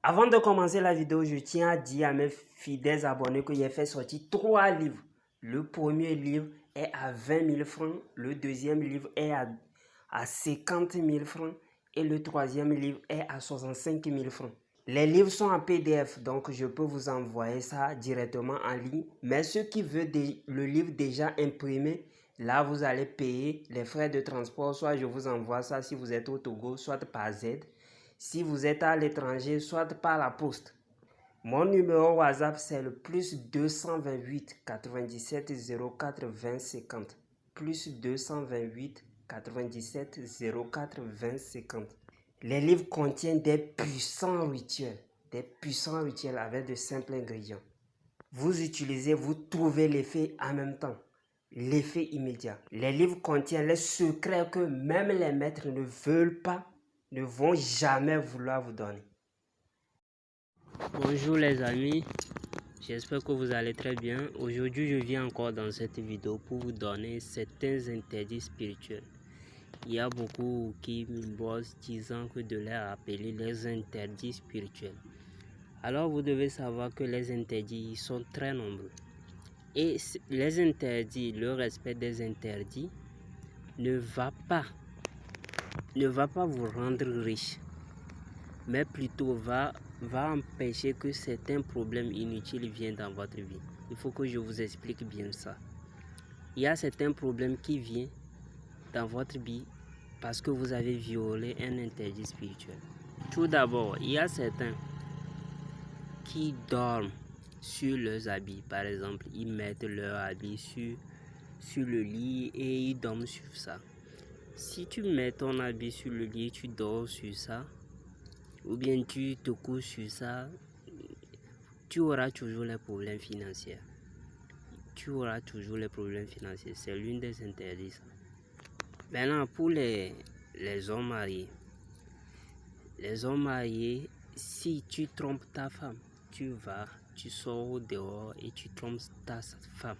Avant de commencer la vidéo, je tiens à dire à mes fidèles abonnés que j'ai fait sortir 3 livres. Le premier livre est à 20 000 francs, le deuxième livre est à 50 000 francs et le troisième livre est à 65 000 francs. Les livres sont en PDF, donc je peux vous envoyer ça directement en ligne. Mais ceux qui veulent le livre déjà imprimé, là vous allez payer les frais de transport. Soit je vous envoie ça si vous êtes au Togo, soit par Z. Si vous êtes à l'étranger, soit par la poste. Mon numéro WhatsApp, c'est le plus 228 97 04 20 50. Plus 228 97 04 20 50. Les livres contiennent des puissants rituels avec de simples ingrédients. Vous utilisez, vous trouvez l'effet en même temps, l'effet immédiat. Les livres contiennent les secrets que même les maîtres ne veulent pas, ne vont jamais vouloir vous donner. Bonjour les amis, j'espère que vous allez très bien. Aujourd'hui je viens encore dans cette vidéo pour vous donner certains interdits spirituels. Il y a beaucoup qui me bossent disant que de les appeler les interdits spirituels. Alors vous devez savoir que les interdits sont très nombreux. Et les interdits, le respect des interdits ne va pas vous rendre riche, mais plutôt va empêcher que certains problèmes inutiles viennent dans votre vie. Il faut que je vous explique bien ça. Il y a certains problèmes qui viennent dans votre vie parce que vous avez violé un interdit spirituel. Tout d'abord, il y a certains qui dorment sur leurs habits. Par exemple, ils mettent leurs habits sur le lit et ils dorment sur ça. Si tu mets ton habit sur le lit, tu dors sur ça, ou bien tu te couches sur ça, tu auras toujours les problèmes financiers. C'est l'une des interdits. Maintenant, pour les hommes mariés. Les hommes mariés, si tu trompes ta femme, tu sors dehors et tu trompes ta femme.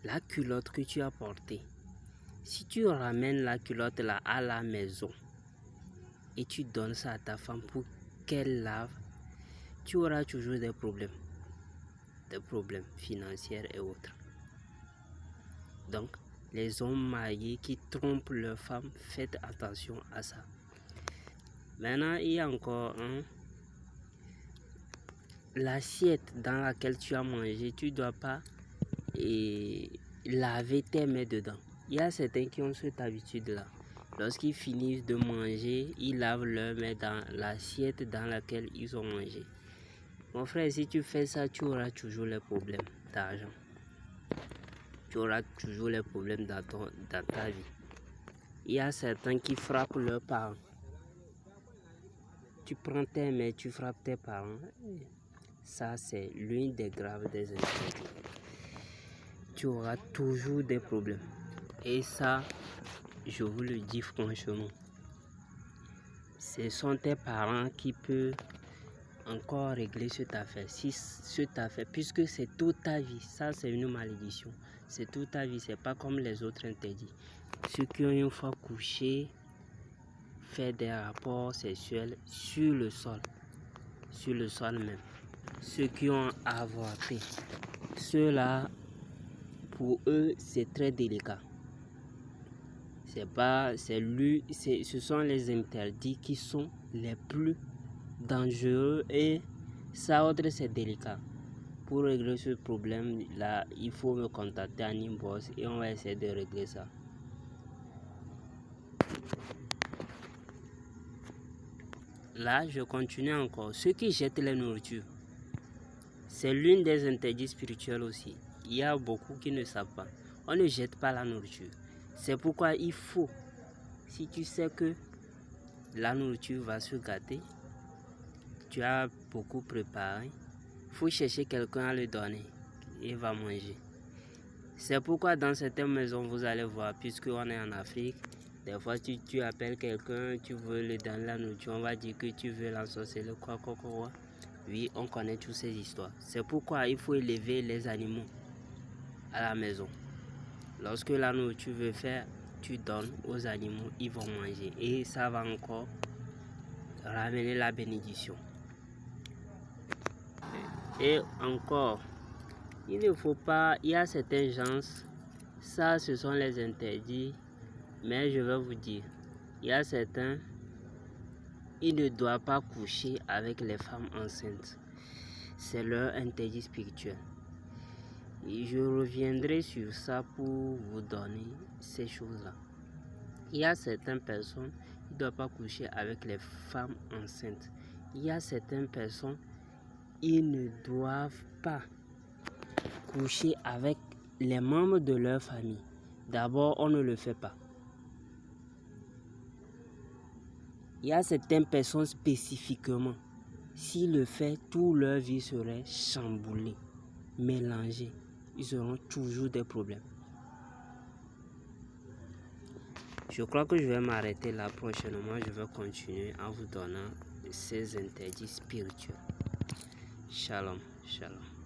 La culotte que tu as portée, si tu ramènes la culotte là à la maison et tu donnes ça à ta femme pour qu'elle lave, tu auras toujours des problèmes financiers et autres. Donc, les hommes mariés qui trompent leur femme, faites attention à ça. Maintenant, il y a encore l'assiette dans laquelle tu as mangé, tu ne dois pas laver tes mains dedans. Il y a certains qui ont cette habitude-là. Lorsqu'ils finissent de manger, ils lavent leurs mains dans l'assiette dans laquelle ils ont mangé. Mon frère, si tu fais ça, tu auras toujours les problèmes d'argent. Tu auras toujours les problèmes dans ta vie. Il y a certains qui frappent leurs parents. Tu prends tes mains, tu frappes tes parents. Ça, c'est l'une des graves des interdits. Tu auras toujours des problèmes. Et ça, je vous le dis franchement. Ce sont tes parents qui peuvent encore régler cette affaire. Puisque c'est toute ta vie. Ça, c'est une malédiction. C'est toute ta vie. C'est pas comme les autres interdits. Ceux qui ont une fois couché, fait des rapports sexuels sur le sol même. Ceux qui ont avorté, ceux-là, pour eux, c'est très délicat. Ce sont les interdits qui sont les plus dangereux et ça autre c'est délicat. Pour régler ce problème là, il faut me contacter à Nimbos et on va essayer de régler ça. Là, je continue encore. Ceux qui jettent les nourritures, c'est l'une des interdits spirituels aussi. Il y a beaucoup qui ne savent pas. On ne jette pas la nourriture. C'est pourquoi il faut, si tu sais que la nourriture va se gâter, tu as beaucoup préparé, il faut chercher quelqu'un à le donner et il va manger. C'est pourquoi dans certaines maisons, vous allez voir, puisqu'on est en Afrique, des fois tu appelles quelqu'un, tu veux lui donner la nourriture, on va dire que tu veux l'ensorceler, quoi. Oui, on connaît toutes ces histoires. C'est pourquoi il faut élever les animaux à la maison. Lorsque la nourriture veut faire, tu donnes aux animaux, ils vont manger. Et ça va encore ramener la bénédiction. Et encore, il ne faut pas, il y a certains gens, ça ce sont les interdits, mais je vais vous dire, il y a certains, ils ne doivent pas coucher avec les femmes enceintes. C'est leur interdit spirituel. Et je reviendrai sur ça pour vous donner ces choses-là. Il y a certaines personnes qui ne doivent pas coucher avec les femmes enceintes. Il y a certaines personnes, ils ne doivent pas coucher avec les membres de leur famille. D'abord, on ne le fait pas. Il y a certaines personnes spécifiquement, s'ils le font, toute leur vie serait chamboulée, mélangée. Ils auront toujours des problèmes. Je crois que je vais m'arrêter là prochainement. Je vais continuer en vous donnant ces interdits spirituels. Shalom, shalom.